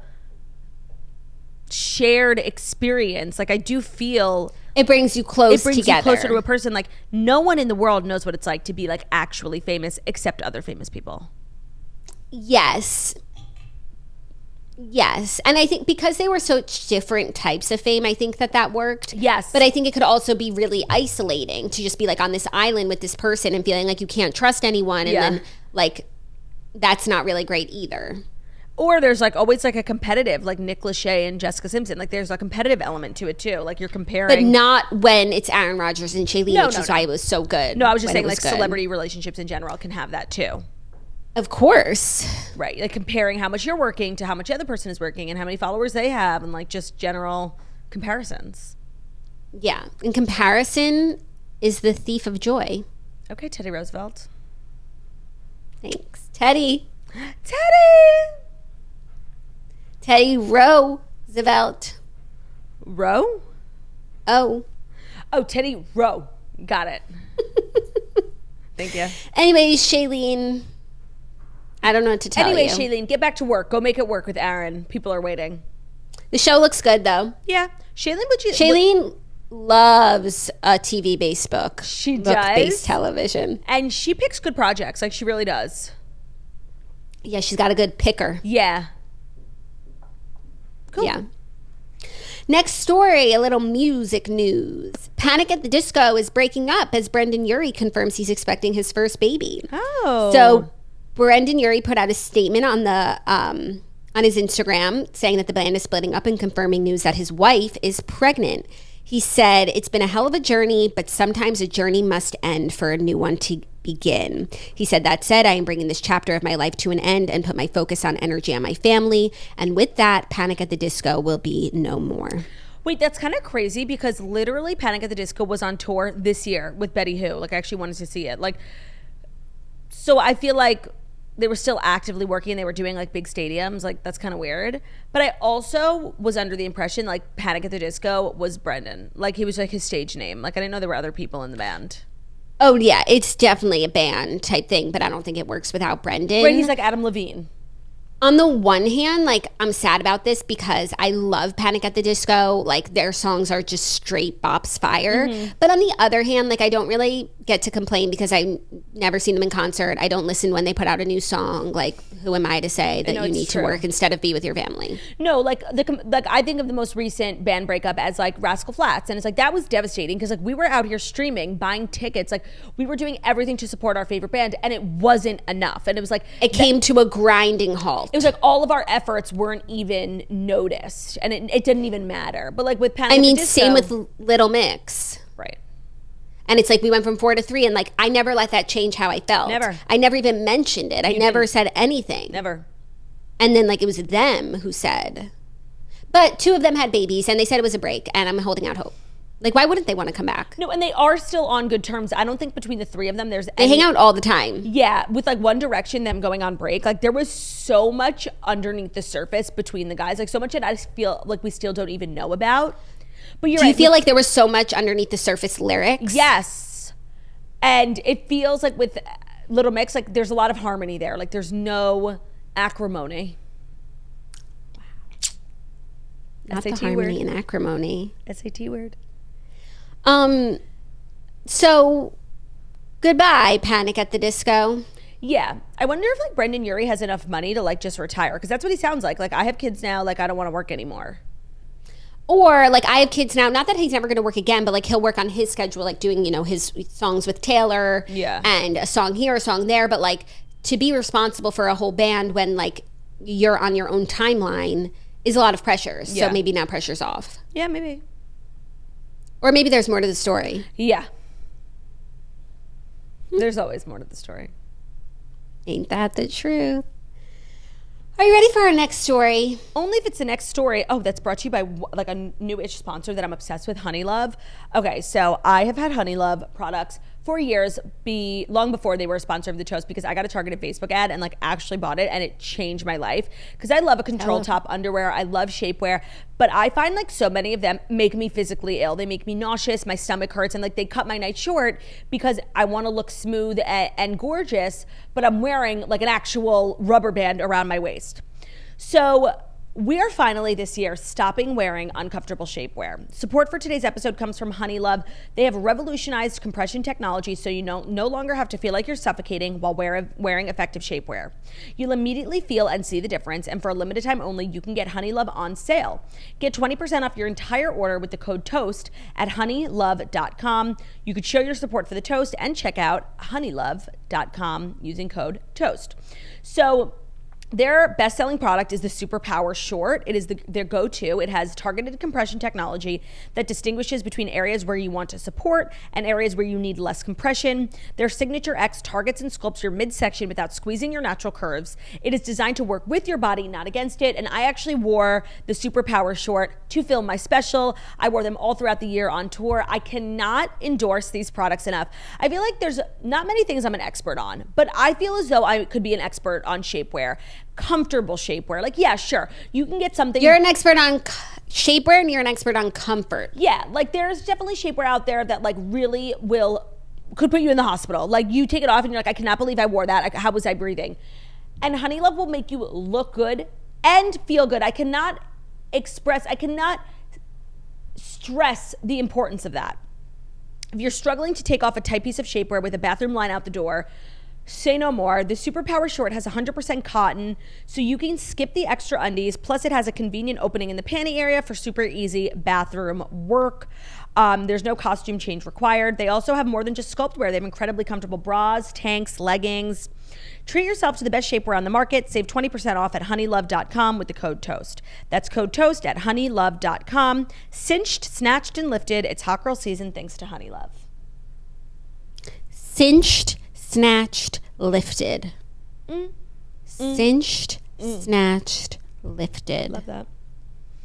shared experience. Like I do feel it brings you close together. It brings you closer to a person. Like no one in the world knows what it's like to be like actually famous except other famous people. Yes. Yes. And I think because they were such different types of fame, I think that worked. Yes. But I think it could also be really isolating to just be like on this island with this person and feeling like you can't trust anyone. And then like, that's not really great either. Or there's like always like a competitive, like Nick Lachey and Jessica Simpson. Like there's a competitive element to it too. Like you're comparing. But not when it's Aaron Rodgers and Shailene, which is why it was so good. No, I was just saying like celebrity relationships in general can have that too. Of course. Right. Like comparing how much you're working to how much the other person is working and how many followers they have and like just general comparisons. Yeah. And comparison is the thief of joy. Okay, Teddy Roosevelt. Thanks. Teddy. Teddy Roosevelt. Roe? Oh, Teddy Roe. Got it. Thank you. Anyways, Shailene, I don't know what to tell you. Shailene, get back to work. Go make it work with Aaron. People are waiting. The show looks good, though. Yeah. Shailene loves a TV-based book. She does. Book-based television. And she picks good projects. Like, she really does. Yeah, she's got a good picker. Yeah. Cool. Yeah. Next story, a little music news. Panic at the Disco is breaking up as Brendan Urie confirms he's expecting his first baby. Oh. So Brendan Urie put out a statement on the on his Instagram saying that the band is splitting up and confirming news that his wife is pregnant. He said, "It's been a hell of a journey, but sometimes a journey must end for a new one to begin." He said, "That said, I am bringing this chapter of my life to an end and put my focus on energy on my family. And with that, Panic at the Disco will be no more." Wait, that's kind of crazy because literally Panic at the Disco was on tour this year with Betty Who. Like, I actually wanted to see it. Like, so I feel like they were still actively working. They were doing like big stadiums. Like, that's kind of weird. But I also was under the impression like Panic at the Disco was Brendan. Like, he was like his stage name. Like, I didn't know there were other people in the band. Oh, yeah, it's definitely a band type thing, but I don't think it works without Brendan. Right, he's like Adam Levine. On the one hand, like, I'm sad about this because I love Panic at the Disco. Like, their songs are just straight bops fire. Mm-hmm. But on the other hand, like, I don't really get to complain because I've never seen them in concert. I don't listen when they put out a new song. Like, who am I to say that you need to work instead of be with your family? No, like I think of the most recent band breakup as like Rascal Flatts, and it's like that was devastating because like we were out here streaming, buying tickets, like we were doing everything to support our favorite band, and it wasn't enough. And it was like it came to a grinding halt. It was like all of our efforts weren't even noticed, and it didn't even matter. But like with Panic at the Disco, same with Little Mix, right? And it's like we went from 4 to 3, and like I never let that change how I felt. Never. I never even mentioned it. I never said anything. Never. And then like it was them who said. But 2 of them had babies, and they said it was a break, and I'm holding out hope. Like, why wouldn't they want to come back? No, and they are still on good terms. I don't think between the 3 of them there's They hang out all the time. Yeah, with like One Direction, them going on break. Like there was so much underneath the surface between the guys. Like so much that I feel like we still don't even know about. But you're Do you feel like there was so much underneath the surface lyrics? Yes. And it feels like with Little Mix, like there's a lot of harmony there. Like there's no acrimony. Wow. Not SAT the harmony word. and acrimony. SAT word. So goodbye, Panic at the Disco. Yeah. I wonder if like Brendan Urie has enough money to like just retire. Because that's what he sounds like. Like I have kids now. Like I don't want to work anymore. Or like I have kids now, not that he's never going to work again, but like he'll work on his schedule, like doing, you know, his songs with Taylor. Yeah. And a song here, a song there. But like to be responsible for a whole band when like you're on your own timeline is a lot of pressure. So maybe now pressure's off. Yeah, maybe. Or maybe there's more to the story. Yeah. There's always more to the story. Ain't that the truth? Are you ready for our next story? Only if it's the next story. Oh, that's brought to you by like a new-ish sponsor that I'm obsessed with, Honey Love. Okay, so I have had Honey Love products for years, long before they were a sponsor of the Toast, because I got a targeted Facebook ad and like actually bought it, and it changed my life. Because I love a control top underwear. I love shapewear, but I find like so many of them make me physically ill. They make me nauseous. My stomach hurts, and like they cut my night short because I want to look smooth and gorgeous, but I'm wearing like an actual rubber band around my waist. So we are finally this year stopping wearing uncomfortable shapewear. Support for today's episode comes from Honey Love. They have revolutionized compression technology so you no longer have to feel like you're suffocating while wearing effective shapewear. You'll immediately feel and see the difference, and for a limited time only, you can get Honey Love on sale. Get 20% off your entire order with the code TOAST at honeylove.com. You could show your support for the Toast and check out honeylove.com using code TOAST. So Their best-selling product is the Superpower Short. It is their go-to. It has targeted compression technology that distinguishes between areas where you want to support and areas where you need less compression. Their Signature X targets and sculpts your midsection without squeezing your natural curves. It is designed to work with your body, not against it. And I actually wore the Superpower Short to film my special. I wore them all throughout the year on tour. I cannot endorse these products enough. I feel like there's not many things I'm an expert on, but I feel as though I could be an expert on shapewear. Comfortable shapewear. Like, yeah, sure. You can get something. You're an expert on shapewear and you're an expert on comfort. Yeah, like there's definitely shapewear out there that like really could put you in the hospital. Like you take it off and you're like, I cannot believe I wore that. How was I breathing? And Honey Love will make you look good and feel good. I cannot stress the importance of that. If you're struggling to take off a tight piece of shapewear with a bathroom line out the door, say no more. The Superpower Short has 100% cotton, so you can skip the extra undies. Plus, it has a convenient opening in the panty area for super easy bathroom work. There's no costume change required. They also have more than just sculpt wear. They have incredibly comfortable bras, tanks, leggings. Treat yourself to the best shapewear on the market. Save 20% off at honeylove.com with the code TOAST. That's code TOAST at honeylove.com. Cinched, snatched, and lifted. It's hot girl season thanks to Honey Love. Cinched, snatched, lifted. Cinched, snatched, lifted. Love that.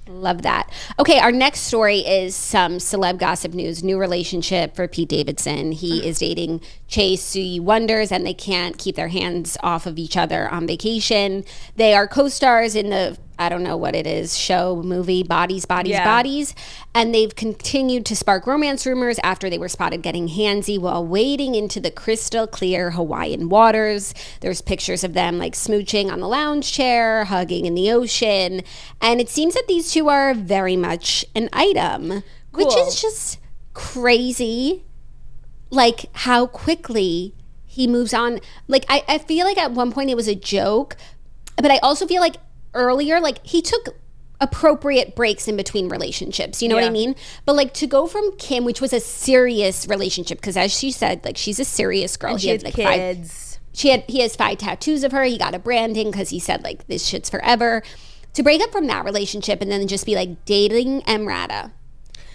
Love that. Okay, our next story is some celeb gossip news. New relationship for Pete Davidson. He is dating Sui Wonders, and they can't keep their hands off of each other on vacation. They are co-stars in the, I don't know what it is, show, movie, Bodies. And they've continued to spark romance rumors after they were spotted getting handsy while wading into the crystal clear Hawaiian waters. There's pictures of them like smooching on the lounge chair, hugging in the ocean. And it seems that these two are very much an item, which is just crazy. Like how quickly he moves on. Like I feel like at one point it was a joke, but I also feel like earlier, like he took appropriate breaks in between relationships, you know what I mean? But like to go from Kim, which was a serious relationship, because as she said, like she's a serious girl. And she had like kids. He has 5 tattoos of her. He got a branding because he said like this shit's forever. To break up from that relationship and then just be like dating Emrata.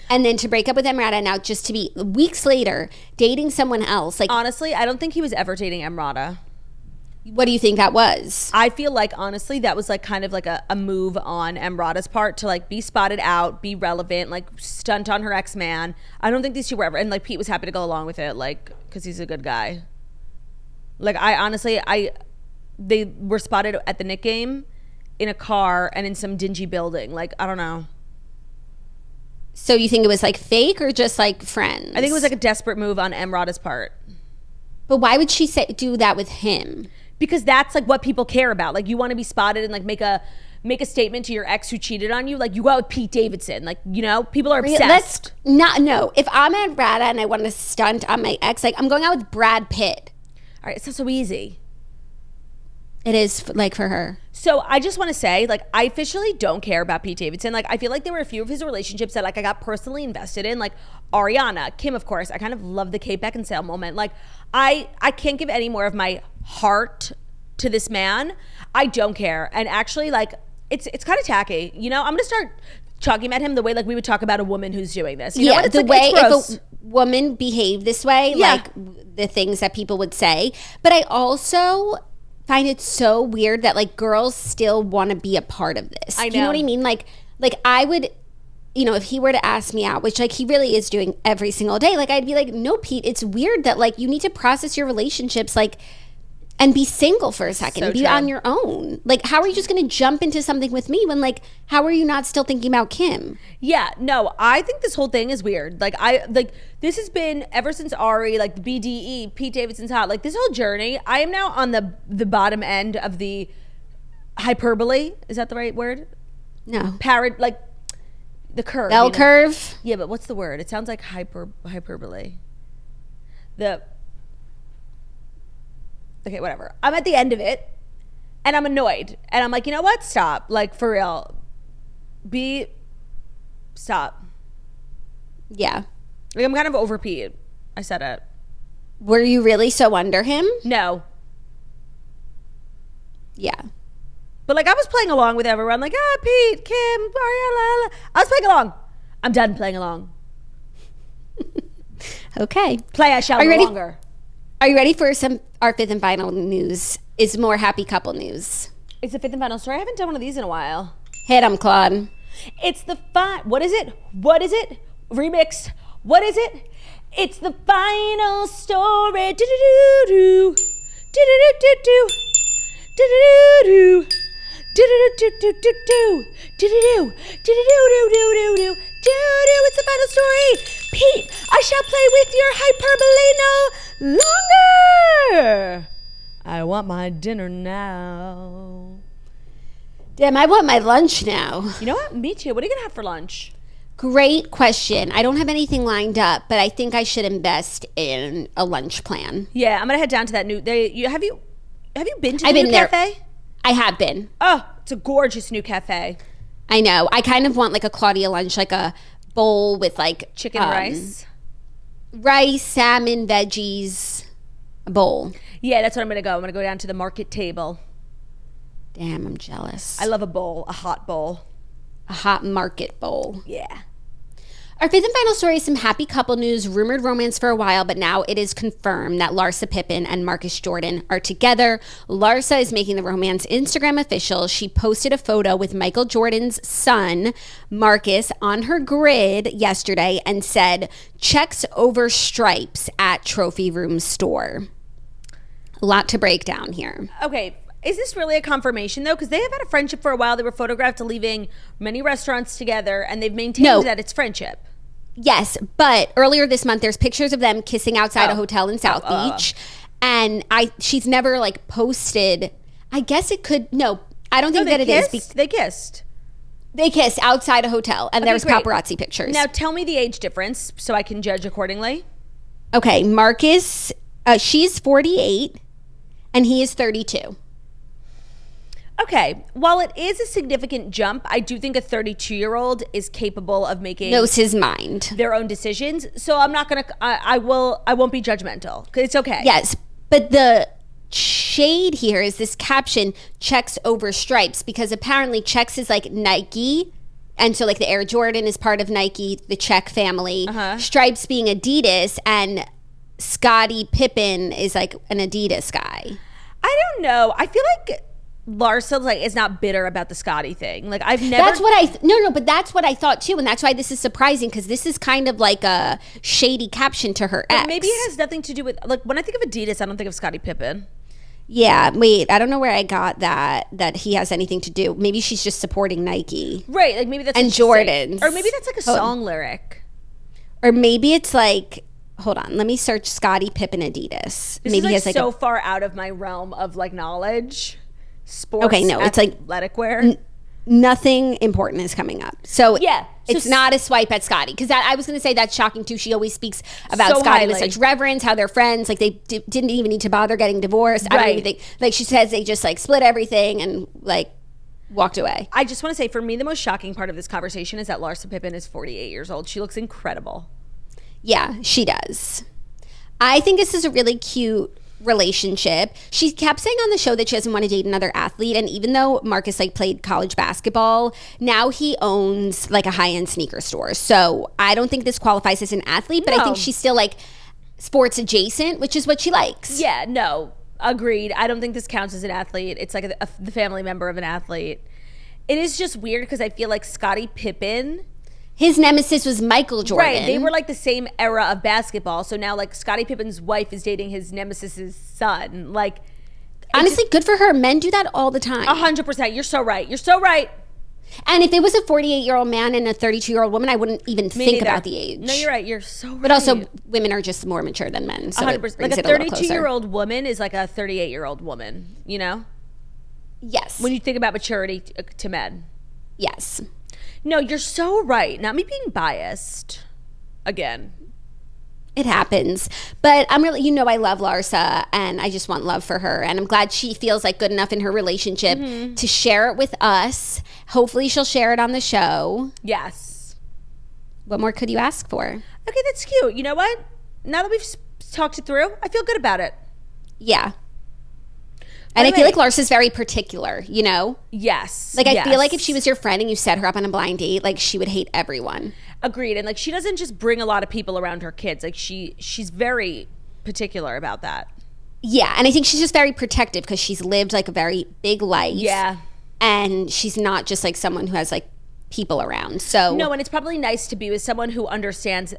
And then to break up with Emrata, now just to be weeks later dating someone else. Like honestly, I don't think he was ever dating Emrata. What do you think that was? I feel like, honestly, that was like kind of like a move on Emrata's part to like be spotted out, be relevant, like stunt on her ex-man. I don't think these two were ever, and like Pete was happy to go along with it, like, because he's a good guy. Like they were spotted at the Knick game in a car and in some dingy building. Like, I don't know. So you think it was like fake or just like friends? I think it was like a desperate move on Emrata's part. But why would she do that with him? Because that's like what people care about. Like you want to be spotted and like make a statement to your ex who cheated on you. Like you go out with Pete Davidson. Like, you know, people are obsessed. No. If I'm at Brad and I want to stunt on my ex, like I'm going out with Brad Pitt. All right, it's not so easy. It is like for her. So I just want to say, like, I officially don't care about Pete Davidson. Like, I feel like there were a few of his relationships that like I got personally invested in. Like Ariana, Kim, of course. I kind of love the Kate Beckinsale moment. Like I can't give any more of my heart to this man. I don't care. And actually, like, it's kind of tacky. You know, I'm gonna start talking about him the way like we would talk about a woman who's doing this. You know what? It's the like, way if a woman behaved this way, like the things that people would say. But I also find it so weird that like girls still want to be a part of this. I know. You know what I mean? Like I would, you know, if he were to ask me out, which like he really is doing every single day, like I'd be like, no, Pete, it's weird that like you need to process your relationships, like, and be single for a second, so be true. on your own. Like, how are you just going to jump into something with me when, like, how are you not still thinking about Kim? Yeah, no, I think this whole thing is weird. Like, this has been ever since Ari, like the BDE, Pete Davidson's hot. Like this whole journey, I am now on the bottom end of the hyperbole. Is that the right word? No. Like the curve. Bell curve? Yeah, but what's the word? It sounds like hyperbole. Okay, whatever. I'm at the end of it and I'm annoyed. And I'm like, you know what? Stop. Like, for real. Stop. Yeah. Like, I'm kind of over Pete. I said it. Were you really so under him? No. Yeah. But like I was playing along with everyone, like Pete, Kim, Ariella. I was playing along. I'm done playing along. Okay. Play I shall no longer. Are you ready for our fifth and final news? Is more happy couple news. It's the fifth and final story. I haven't done one of these in a while. Hit 'em, Claude. It's the what is it? What is it? Remix. What is it? It's the final story. Do do do do. Do do do do. Do do do do. Do do do do do do. Do do do. Do do do do do do. Do. It's the final story. Pete, I shall play with your hyperbole no longer. I want my dinner now. Damn, I want my lunch now. You know what? Me too. What are you going to have for lunch? Great question. I don't have anything lined up, but I think I should invest in a lunch plan. Yeah, I'm going to head down to that new... Have you been to the new cafe? I have been. Oh, it's a gorgeous new cafe. I know. I kind of want like a Claudia lunch, like a bowl with like... Chicken rice? Rice, salmon, veggies, a bowl. Yeah, that's what I'm going to go. I'm going to go down to the market table. Damn, I'm jealous. I love a bowl, a hot bowl. A hot market bowl. Yeah. Our fifth and final story is some happy couple news. Rumored romance for a while, but now it is confirmed that Larsa Pippen and Marcus Jordan are together. Larsa is making the romance Instagram official. She posted a photo with Michael Jordan's son, Marcus, on her grid yesterday and said, checks over stripes at Trophy Room store. A lot to break down here. Okay. Is this really a confirmation, though? Because they have had a friendship for a while. They were photographed leaving many restaurants together, and they've maintained that it's friendship. Yes, but earlier this month, there's pictures of them kissing outside a hotel in South Beach. And she's never, like, posted. I guess it could. No, I don't think that it is. They kissed. They kissed outside a hotel, and there's paparazzi pictures. Now, tell me the age difference so I can judge accordingly. Okay, Marcus, she's 48, and he is 32. Okay, while it is a significant jump, I do think a 32-year-old is capable of making knows his mind, their own decisions. So I'm not gonna. I won't be judgmental because it's okay. Yes, but the shade here is this caption: "Checks over stripes," because apparently checks is like Nike, and so like the Air Jordan is part of Nike, the Check family. Stripes being Adidas, and Scottie Pippen is like an Adidas guy. I don't know. I feel like Larsa is not bitter about the Scottie thing. Like I've never. That's what no, but that's what I thought too, and that's why this is surprising because this is kind of like a shady caption to her ex. But maybe it has nothing to do with like when I think of Adidas, I don't think of Scottie Pippen. Yeah, wait, I don't know where I got that he has anything to do. Maybe she's just supporting Nike, right? Like maybe that's and Jordans, or maybe that's like a song lyric, or maybe it's like. Hold on, let me search Scottie Pippen Adidas. This maybe is like so far out of my realm of like knowledge. Sports, okay, no, it's like athletic wear. Nothing important is coming up. So yeah, it's not a swipe at Scottie because I was going to say that's shocking too. She always speaks about Scottie with such reverence, how they're friends, like they didn't even need to bother getting divorced. I don't even think, like she says they just like split everything and like walked away. I just want to say for me the most shocking part of this conversation is that Larsa Pippen is 48 years old. She looks incredible. Yeah, she does. I think this is a really cute relationship. She kept saying on the show that she doesn't want to date another athlete, and even though Marcus like played college basketball, now he owns like a high-end sneaker store. So I don't think this qualifies as an athlete, but I think she's still like sports adjacent, which is what she likes. Yeah, no, agreed. I don't think this counts as an athlete. It's like the family member of an athlete. It is just weird because I feel like Scottie Pippen, his nemesis was Michael Jordan. Right, they were like the same era of basketball. So now like Scottie Pippen's wife is dating his nemesis's son. Like, honestly, good for her. Men do that all the time. 100%. You're so right. You're so right. And if it was a 48-year-old man and a 32-year-old woman, I wouldn't even think about the age. No, you're right. You're so right. But also, women are just more mature than men. So 100%. Like a 32-year-old woman is like a 38-year-old woman, you know? Yes. When you think about maturity to men. Yes. No, you're so right. Not me being biased. Again. It happens. But I'm really, I love Larsa and I just want love for her. And I'm glad she feels like good enough in her relationship to share it with us. Hopefully she'll share it on the show. Yes. What more could you ask for? Okay, that's cute. You know what? Now that we've talked it through, I feel good about it. Yeah. And I feel like Larsa's very particular, you know? Yes. Like, I feel like if she was your friend and you set her up on a blind date, like, she would hate everyone. Agreed. And, like, she doesn't just bring a lot of people around her kids. Like, she's very particular about that. Yeah, and I think she's just very protective because she's lived, like, a very big life. Yeah. And she's not just, like, someone who has, like, people around. So no, and it's probably nice to be with someone who understands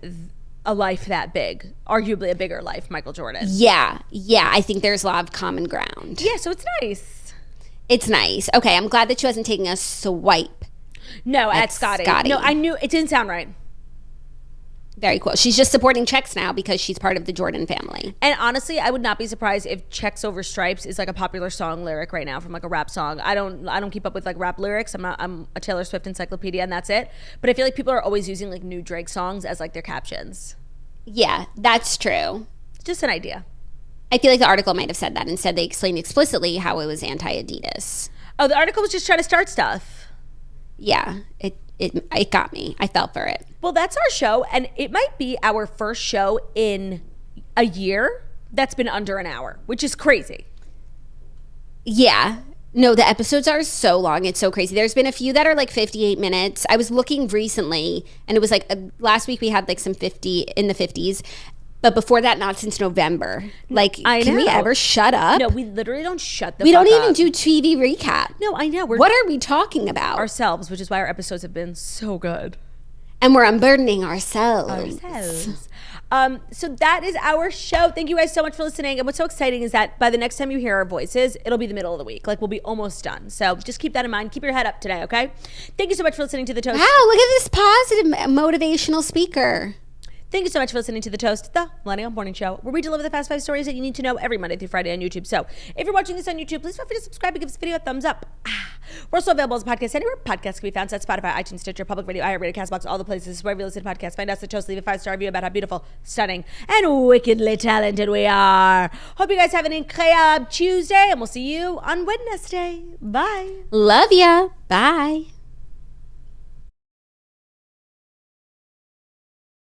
a life that big, arguably a bigger life, Michael Jordan. Yeah, I think there's a lot of common ground. Yeah, so it's nice. It's nice. Okay, I'm glad that she wasn't taking a swipe. No, at Scotty. No, I knew it didn't sound right. Very cool. She's just supporting Checks now because she's part of the Jordan family. And honestly, I would not be surprised if Checks Over Stripes is like a popular song lyric right now from like a rap song. I don't keep up with like rap lyrics. I'm a Taylor Swift encyclopedia and that's it. But I feel like people are always using like new Drake songs as like their captions. Yeah, that's true. Just an idea. I feel like the article might have said that. Instead, they explained explicitly how it was anti-Adidas. Oh, the article was just trying to start stuff. Yeah, it got me. I fell for it. Well, that's our show, and it might be our first show in a year that's been under an hour, which is crazy. Yeah. No, the episodes are so long. It's so crazy. There's been a few that are like 58 minutes. I was looking recently, and it was like last week we had like some 50 in the 50s. But before that, not since November. Like, can we ever shut up? No, we literally don't shut the fuck up. We don't even do TV recap. No, I know. What are we talking about? Ourselves, which is why our episodes have been so good. And we're unburdening ourselves. So that is our show. Thank you guys so much for listening. And what's so exciting is that by the next time you hear our voices, it'll be the middle of the week. Like, we'll be almost done. So just keep that in mind. Keep your head up today, okay? Thank you so much for listening to The Toast. Wow, look at this positive motivational speaker. Thank you so much for listening to The Toast, the Millennial Morning Show, where we deliver the fast 5 stories that you need to know every Monday through Friday on YouTube. So if you're watching this on YouTube, please feel free to subscribe and give this video a thumbs up. We're also available as a podcast anywhere podcasts can be found. So that's Spotify, iTunes, Stitcher, Public Radio, iHeartRadio, CastBox, all the places where you listen to podcasts. Find us at Toast, leave a 5-star review about how beautiful, stunning, and wickedly talented we are. Hope you guys have an incredible Tuesday, and we'll see you on Wednesday. Bye. Love ya. Bye.